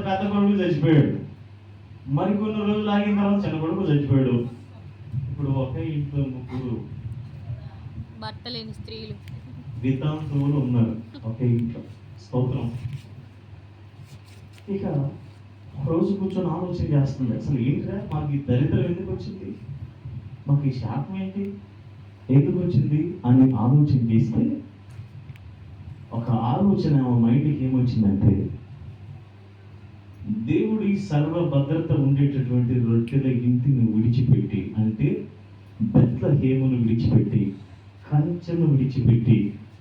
పెద్ద కొడుకు చచ్చిపోయాడు. మరికొన్ని రోజులు ఆగిన తర్వాత చిన్న కొడుకు చచ్చిపోయాడు. ఇప్పుడు ఒకే ఇంట్లో ముగ్గురు భర్తలేని స్త్రీలు, వితాంతువులు ఉన్నారు ఒకే ఇంట్లో. స్తోత్రం. ఇక రోజు కూర్చొని ఆలోచన చేస్తుంది, అసలు ఏంటిరా మాకు ఈ దరిద్రం ఎందుకు వచ్చింది, మాకు ఈ శాపం ఏంటి, ఎందుకు వచ్చింది అని ఆలోచన చేస్తే ఒక ఆలోచన మైండ్కి ఏమొచ్చిందంటే, దేవుడి సర్వ భద్రత ఉండేటటువంటి రొట్టెల ఇంటిని విడిచిపెట్టి, అంటే బెత్లెహేమును విడిచిపెట్టి, కంచెను విడిచిపెట్టి,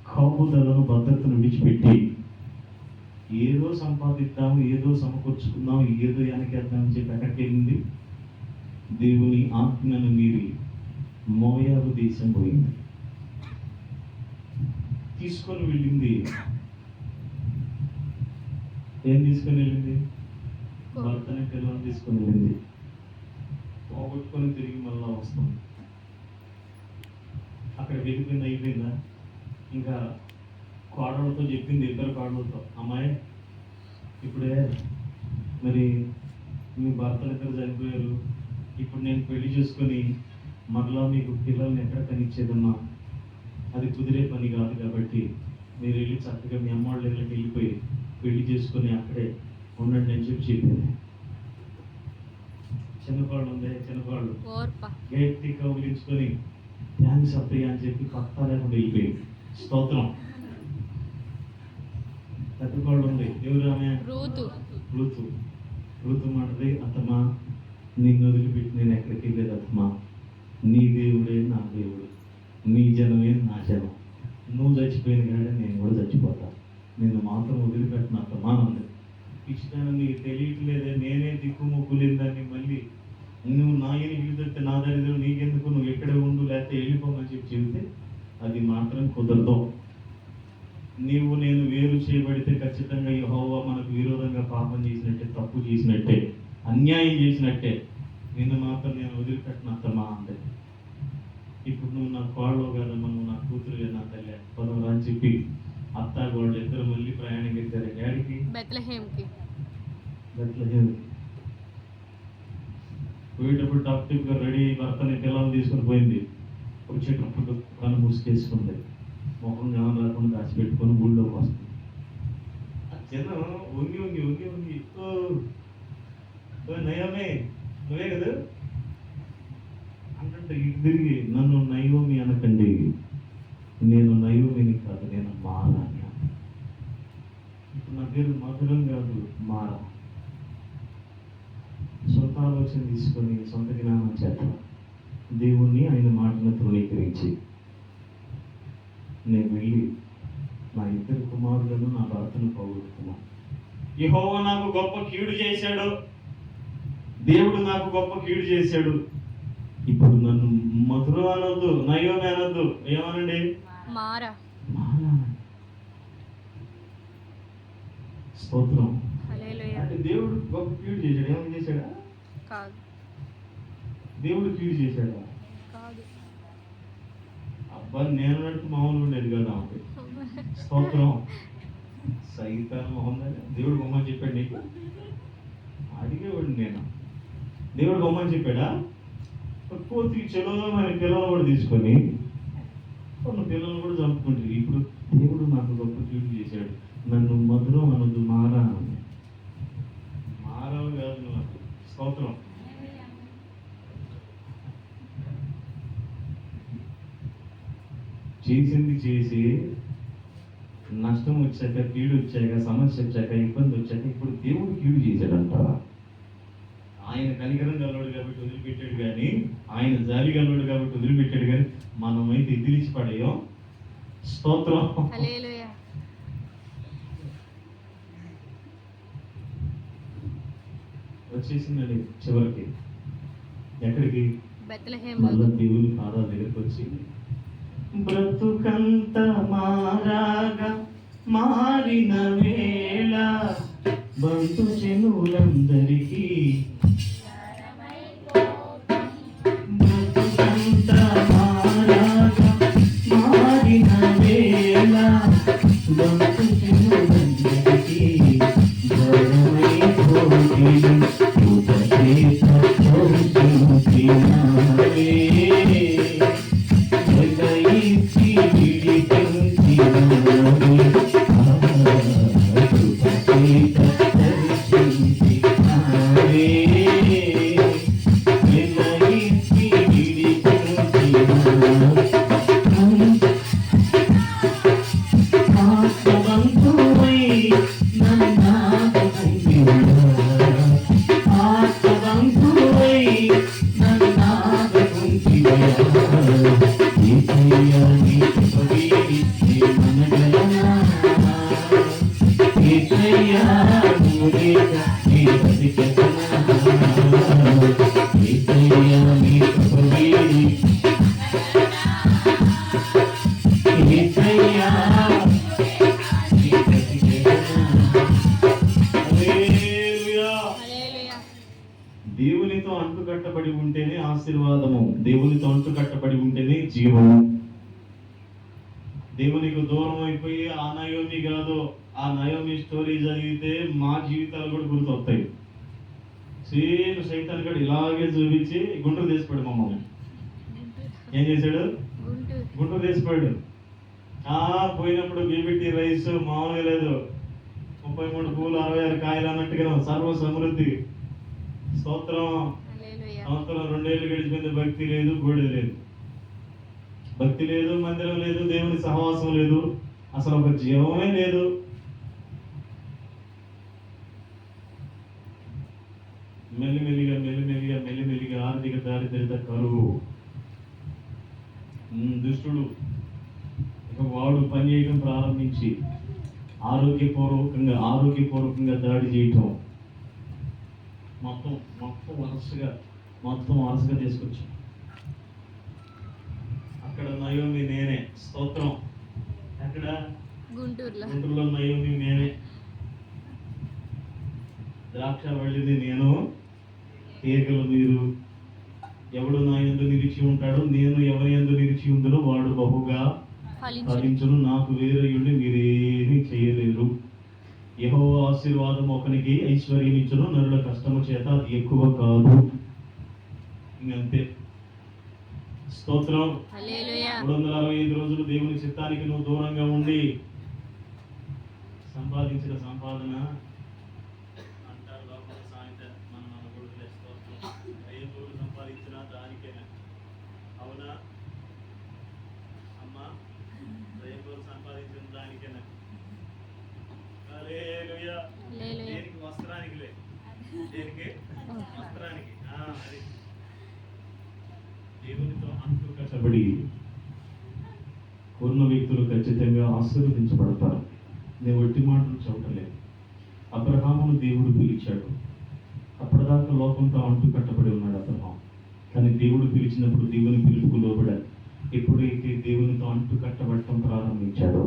కాపుదలను భద్రతను విడిచిపెట్టి, ఏదో సంపాదిద్దాము, ఏదో సమకూర్చుకుందాం, ఏదో వెనకేద్దామని చెప్పి ఎక్కడికి వెళ్ళింది? దేవుని ఆజ్ఞను మీరి మోయాబు దేశం పోయింది. తీసుకొని వెళ్ళింది. ఏం తీసుకొని వెళ్ళింది? భర్తని పిల్లలు తీసుకొని వెళ్ళింది. పోగొట్టుకొని తిరిగి మళ్ళా వస్తుంది. అక్కడ వెళ్ళిపోయింది, అయిపోయిందా? ఇంకా కోడలతో చెప్పింది, ఇద్దరు కోడలతో, అమ్మాయి ఇప్పుడే మరి మీ భర్తలు ఇద్దరు చనిపోయారు, ఇప్పుడు నేను పెళ్లి చేసుకొని మరలా మీకు పిల్లల్ని ఎక్కడ కనిచ్చేదమ్మా, అది కుదిరే పని కాదు, కాబట్టి మీరు వెళ్ళి చక్కగా మీ అమ్మ వాళ్ళ దగ్గరికి వెళ్ళిపోయి పెళ్లి చేసుకొని అక్కడే ఉండండి అని చెప్పి చెప్పింది. చిన్నపాళ్ళు ఉంది, చిన్నపాళ్ళు గట్టి కౌగిలించుకొని థ్యాంక్స్ అత్తయ్య అని చెప్పి పక్కా లేకుండా వెళ్ళిపోయింది. స్తోత్రం. పెద్దపాళ్ళు ఉంది, ఎవరు ఆమె? ఋతు మాటది, అత్తమ్మా నిన్ను వదిలిపెట్టి నేను ఎక్కడికి వెళ్ళేది అత్తమ్మా, నీ దేవుడే నా దేవుడు, నీ జనమే నా జనం, నువ్వు చచ్చిపోయిన కానీ నేను కూడా చచ్చిపోతా, నిన్ను మాత్రం వదిలిపెట్టిన అత్తమ్మా అంది. ఇష్టం నీకు తెలియట్లేదే, నేనే దిక్కుముక్కులేదని మళ్ళీ నువ్వు నా ఇల్లు చెప్తే నా దరిద్రం నీకెందుకు, నువ్వు ఎక్కడే ఉండు లేకపోతే వెళ్ళిపోమని చెప్పి చెబితే అది మాత్రం కుదరదు. నీవు నేను వేరు చేయబడితే ఖచ్చితంగా యెహోవా మనకు విరోధంగా పాపం చేసినట్టే, తప్పు చేసినట్టే, అన్యాయం చేసినట్టే, నిన్ను మాత్రం నేను వదిలిపెట్టిన అత్తమ్మా అంటే. ఇప్పుడు నువ్వు నా కోడలో కాదమ్మా, నువ్వు నా కూతురు, నా తల్లి, పదవరా అని చెప్పి అత్త కోడలు ఇద్దరు మళ్ళీ ప్రయాణం ఎత్తారు. ఎక్కడికి? బెత్లెహేమ్కి. పోయేటప్పుడు టప్ టిప్గా రెడీ భర్తని పిల్లలు తీసుకుని పోయింది. వచ్చేటప్పుడు కను ముసుకేసుకుంది, ముఖం జ్ఞానం లేకుండా దాచిపెట్టుకొని ఊళ్ళోకి వస్తుంది. ఆ జనం వంగి వంగి వంగి వంగి, ఓ నయోమి నువ్వే కదా అంటే ఇటు తిరిగి, నన్ను నయోమి అనకండి, నేను నయోమిని కాదు, నేను మారాని. ఇప్పుడు నా పేరు మధురం కాదు, మారా. సొంత ఆలోచన తీసుకొని సొంత జ్ఞానం చేత దేవుణ్ణి ఆయన మాటను తృణీకరించి నేను వెళ్ళి నా ఇద్దరు కుమారులను నా భర్తను పోగొట్టుకున్నాను. యెహోవా నాకు గొప్ప కీడు చేశాడు, దేవుడు నాకు గొప్ప కీడు చేశాడు. ఇప్పుడు నన్ను మధుర అనొద్దు, నయోమి అనొద్దు, ఏమనండి? మారా. స్తోత్రం. అంటే దేవుడు గొప్ప కీడు చేశాడు. ఏమని చేశాడా? దేవుడు కీడు చేశాడా? అబ్బా నేను అన్నట్టు మామూలు ఉండేది కదా ఆమె. స్తోత్రం. సైతాన్ మొహం దేవుడు బొమ్మని చెప్పాడు నీకు? అడిగేవాడు నేను. దేవుడు బొమ్మని చెప్పాడా? కోతికి చెలో మన పిల్లలు కూడా తీసుకొని కొన్ని పిల్లలు కూడా చంపుకుంటారు. ఇప్పుడు దేవుడు నాకు గొప్ప కీడు చేశాడు, నన్ను మధురం అనొద్దు, మారా అని. మారవు కాదు నాకు. స్తోత్రం. చేసింది చేసి నష్టం వచ్చాక, కీడు వచ్చాక, సమస్య వచ్చాక, ఇబ్బంది వచ్చాక ఇప్పుడు దేవుడు కీడు చేశాడంటారా? ఆయన కనికరం గలవాడు కాబట్టి వదిలిపెట్టాడు కానీ, ఆయన జాలి గలవాడు కాబట్టి వదిలిపెట్టాడు కానీ, మనమైతే ఎదిరించి పడేయం. స్తోత్రం. వచ్చేసిందండి చివరికి. ఎక్కడికి? మళ్ళా దేవుని పాదాల దగ్గరికి వచ్చి, బ్రతుకంత మారాగా మారిన వేళ బంధు జనులందరికీ, బ్రతుకంత మారాగా మారిన వేళ బంధు జనులందరికీ ఘోరమైపోయింది. హల్లెలూయా. దేవునితో అంటుకట్టబడి ఉంటేనే ఆశీర్వాదము, దేవునితో అంటుకట్టబడి ఉంటేనే జీవము. దేవునికి దూరం అయిపోయి ఆ నయోమి కాదు, ఆ నయోమి స్టోరీ చదివితే మా జీవితాలు కూడా గుర్తొస్తాయి. సేమ్ సైతాన్ గడు ఇలాగే చూపించి గుంటూరు తీసిపోయాడు మమ్మల్ని. ఏం చేశాడు? గుంటూరు తీసిపోయాడు. పోయినప్పుడు బీబీటీ రైస్ మామూలుగా లేదు, 33 పూలు 66 కాయలు అన్నట్టుగా సర్వ సమృద్ధి. స్తోత్రం. సంవత్సరం 2 ఏళ్ళు గడిచిపోయింది, భక్తి లేదు, గోడె లేదు, భక్తి లేదు, మందిరం లేదు, దేవుని సహవాసం లేదు, అసలు ఒక జీవమే లేదు. మెల్లిమెల్లిగా ఆర్థిక దారిద్ర్యత, కరువు, దుష్టుడు ఇక వాడు పని చేయడం ప్రారంభించి ఆరోగ్యపూర్వకంగా దాడి చేయటం, మొత్తం వరుసగా తీసుకొచ్చాం. అక్కడ నయోమి నేనే. స్తోత్రం. అక్కడ గుంటూరులో నయోమి నేనే. ద్రాక్ష వల్లిని నేను, తీగలు మీరు. ఎవడు నా యందు నిలిచి ఉంటాడో, నేను ఎవరి యందు నిలిచి ఉందునో వాడు బహుగా ఫలించును. నాకు వేరయుండి మీరేమీ చేయలేరు. యెహోవా ఆశీర్వాదం ఒకనికి ఐశ్వర్యం ఇచ్చును, నరుల కష్టము చేత అది ఎక్కువ కాదు. ఇంకంతే. స్తోత్రం. 365 రోజులు దేవుని చిత్తానికి నువ్వు దూరంగా ఉండి సంపాదించిన సంపాదన అంటారు లోపల సాయంత్రం మనం అనుకుంటున్న స్తోత్రం. 5 రోజులు సంపాదించినా దానికేనా? అవునా అమ్మా? 5 రోజులు సంపాదించిన దానికేనా? హల్లెలూయా. దేనికి? వస్త్రానికి లే. దేనికి? వస్త్రానికి. అది దేవునితో అంటుకట్టబడి ఉన్న వ్యక్తులు ఖచ్చితంగా ఆశీర్వదించబడతారు. నేను ఒట్టి మాటలు చెప్పలేదు. అబ్రహామును దేవుడు పిలిచాడు. అప్పటిదాకా లోకంతో అంటుకట్టబడి ఉన్నాడు అబ్రహాం. కానీ దేవుడు పిలిచినప్పుడు దేవుని పిలుపుకు లోబడాడు. ఎప్పుడైతే దేవునితో అంటుకట్టబడటం ప్రారంభించాడో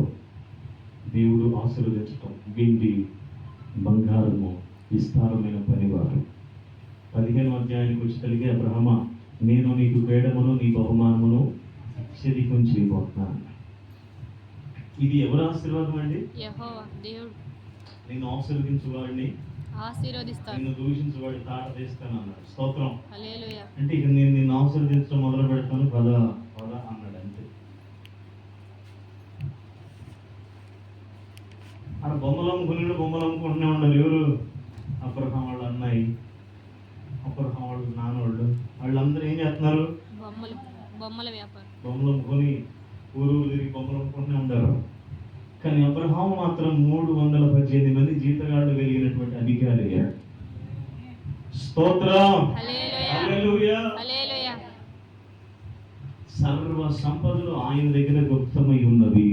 దేవుడు ఆశీర్వదించటం, వెండి బంగారము విస్తారమైన పనివారు. 15వ అధ్యాయానికి వచ్చి కలిగే, అబ్రహమా నేను నీకు వేడమును నీ బహుమానమును అత్యధికం చేయబోతున్నాను. ఇది ఎవరు ఆశీర్వాదం అండి? యెహోవా దేవుడు. నిన్ను ఆశీర్వదించు వాడిని ఆశీర్వదిస్తాడు, నిన్ను దూషించు వాడి తాట వేస్తాను అన్నాడు. స్తోత్రం. హల్లెలూయా. అంటే ఇక నేను నిన్ను ఆశీర్వదించడం మొదలు పెడతాను, పద అన్నాడు. అంతే. అక్కడ బొమ్మలు అమ్ముకుంటూనే ఉండాలి. ఎవరు? అబ్రహాం వాళ్ళ అన్నయ్య, అబ్రహాం వాళ్ళ నాన్నోళ్ళు, వాళ్ళందరూ ఏం చేస్తున్నారు? బొమ్మల వ్యాపారం. బొమ్మలు అమ్ముకొని ఊరు తిరిగి బొమ్మలు అమ్ముకుంటూనే ఉంటారు. కానీ అబ్రహాం మాత్రం 318 మంది జీతగాళ్ళు కలిగినటువంటి అధికారి. స్తోత్రం. హల్లెలూయా. సర్వ సంపదలు ఆయన దగ్గర గుప్తమై ఉన్నవి.